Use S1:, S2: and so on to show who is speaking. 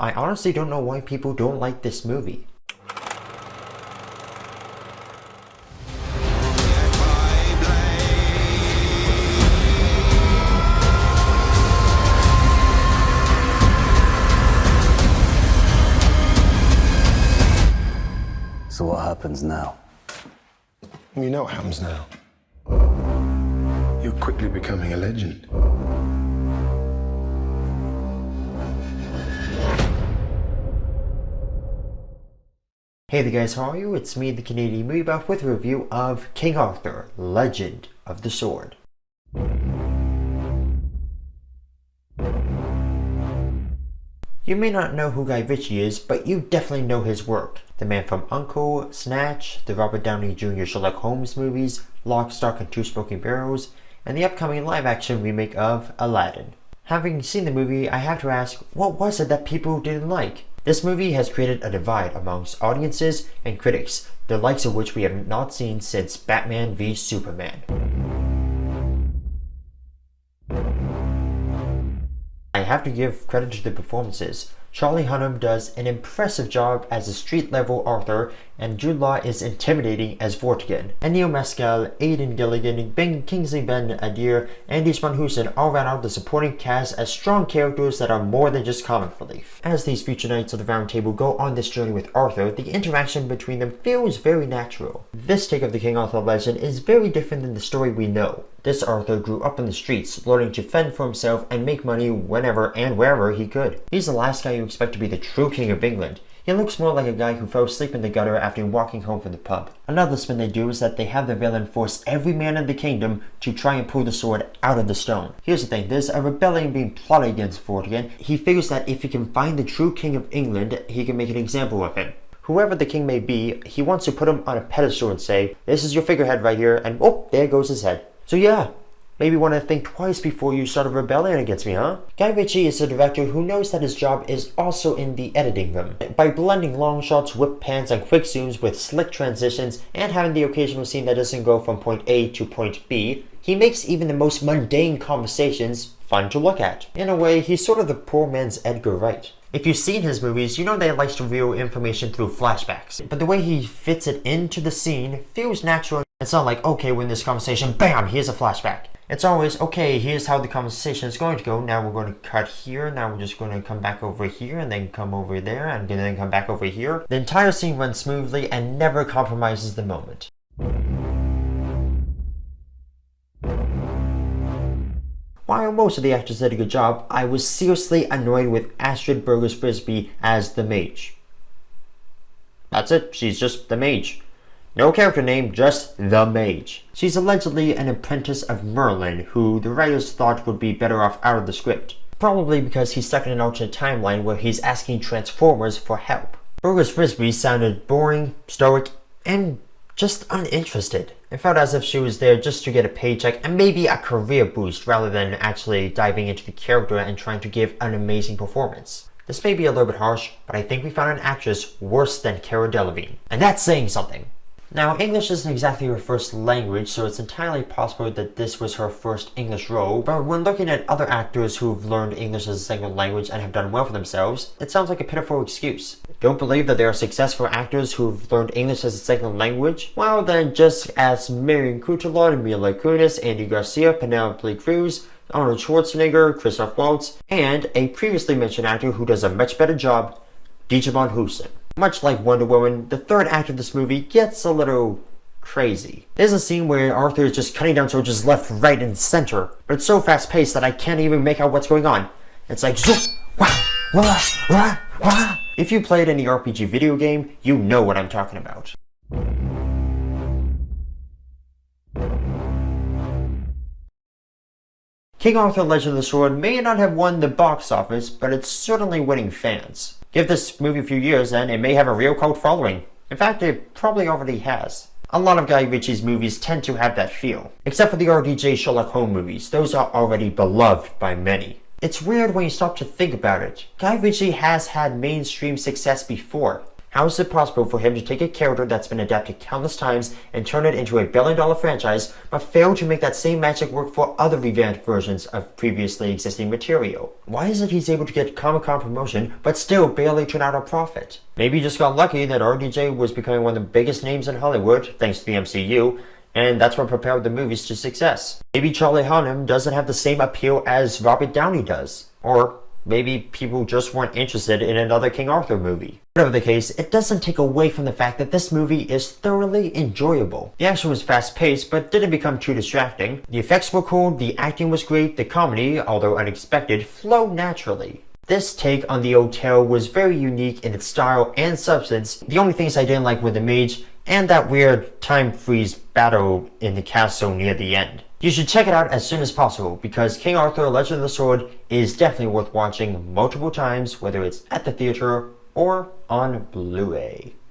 S1: I honestly don't know why people don't like this movie.
S2: So what happens now?
S3: You know what happens now. You're quickly becoming a legend.
S1: Hey there guys, how are you? It's me, the Canadian Movie Buff, with a review of King Arthur, Legend of the Sword. You may not know who Guy Ritchie is, but you definitely know his work. The man from Uncle, Snatch, the Robert Downey Jr. Sherlock Holmes movies, Lock, Stock and Two Smoking Barrels, and the upcoming live-action remake of Aladdin. Having seen the movie, I have to ask, what was it that people didn't like? This movie has created a divide amongst audiences and critics, the likes of which we have not seen since Batman v Superman. I have to give credit to the performances. Charlie Hunnam does an impressive job as a street-level Arthur, and Jude Law is intimidating as Vortigern. And Neil Mescal, Aidan Gilligan, Ben Kingsley Ben-Adir, and Isman Hussein all round out the supporting cast as strong characters that are more than just comic relief. As these future Knights of the Round Table go on this journey with Arthur, the interaction between them feels very natural. This take of the King Arthur legend is very different than the story we know. This Arthur grew up in the streets, learning to fend for himself and make money whenever and wherever he could. He's the last guy you expect to be the true King of England. He looks more like a guy who fell asleep in the gutter after walking home from the pub. Another spin they do is that they have the villain force every man in the kingdom to try and pull the sword out of the stone. Here's the thing, there's a rebellion being plotted against Vortigern. He figures that if he can find the true King of England, he can make an example of him. Whoever the king may be, he wants to put him on a pedestal and say, this is your figurehead right here, and oh, there goes his head. So yeah, maybe want to think twice before you start a rebellion against me, huh? Guy Ritchie is a director who knows that his job is also in the editing room. By blending long shots, whip pans, and quick zooms with slick transitions, and having the occasional scene that doesn't go from point A to point B, he makes even the most mundane conversations fun to look at. In a way, he's sort of the poor man's Edgar Wright. If you've seen his movies, you know that he likes to reveal information through flashbacks. But the way he fits it into the scene feels natural. It's not like, okay, we're in this conversation, bam, here's a flashback. It's always, okay, here's how the conversation is going to go. Now we're going to cut here. Now we're just going to come back over here and then come over there and then come back over here. The entire scene runs smoothly and never compromises the moment. While most of the actors did a good job, I was seriously annoyed with Astrid Burgess Frisbee as the mage. That's it, she's just the mage. No character name, just the mage. She's allegedly an apprentice of Merlin, who the writers thought would be better off out of the script. Probably because he's stuck in an alternate timeline where he's asking Transformers for help. Burgess Frisbee sounded boring, stoic, and just uninterested. It felt as if she was there just to get a paycheck and maybe a career boost rather than actually diving into the character and trying to give an amazing performance. This may be a little bit harsh, but I think we found an actress worse than Cara Delevingne. And that's saying something. Now, English isn't exactly her first language, so it's entirely possible that this was her first English role, but when looking at other actors who've learned English as a second language and have done well for themselves, it sounds like a pitiful excuse. Don't believe that there are successful actors who've learned English as a second language? Well then, just ask Marion Cotillard, Mila Kunis, Andy Garcia, Penelope Cruz, Arnold Schwarzenegger, Christoph Waltz, and a previously mentioned actor who does a much better job, Djimon Hounsou. Much like Wonder Woman, the third act of this movie gets a little crazy. There's a scene where Arthur is just cutting down soldiers left, right, and center, but it's so fast-paced that I can't even make out what's going on. It's like zoom, wah, wah, wah, wah. If you played any RPG video game, you know what I'm talking about. King Arthur Legend of the Sword may not have won the box office, but it's certainly winning fans. Give this movie a few years and it may have a real cult following. In fact, it probably already has. A lot of Guy Ritchie's movies tend to have that feel. Except for the RDJ Sherlock Holmes movies, those are already beloved by many. It's weird when you stop to think about it. Guy Ritchie has had mainstream success before. How is it possible for him to take a character that's been adapted countless times and turn it into a billion-dollar franchise, but fail to make that same magic work for other revamped versions of previously existing material? Why is it he's able to get Comic-Con promotion, but still barely turn out a profit? Maybe he just got lucky that RDJ was becoming one of the biggest names in Hollywood, thanks to the MCU, and that's what propelled the movies to success. Maybe Charlie Hunnam doesn't have the same appeal as Robert Downey does. Or maybe people just weren't interested in another King Arthur movie. Whatever the case, it doesn't take away from the fact that this movie is thoroughly enjoyable. The action was fast-paced, but didn't become too distracting. The effects were cool, the acting was great, the comedy, although unexpected, flowed naturally. This take on the old tale was very unique in its style and substance. The only things I didn't like were the mage and that weird time freeze battle in the castle near the end. You should check it out as soon as possible because King Arthur Legend of the Sword is definitely worth watching multiple times, whether it's at the theater or on Blu-ray.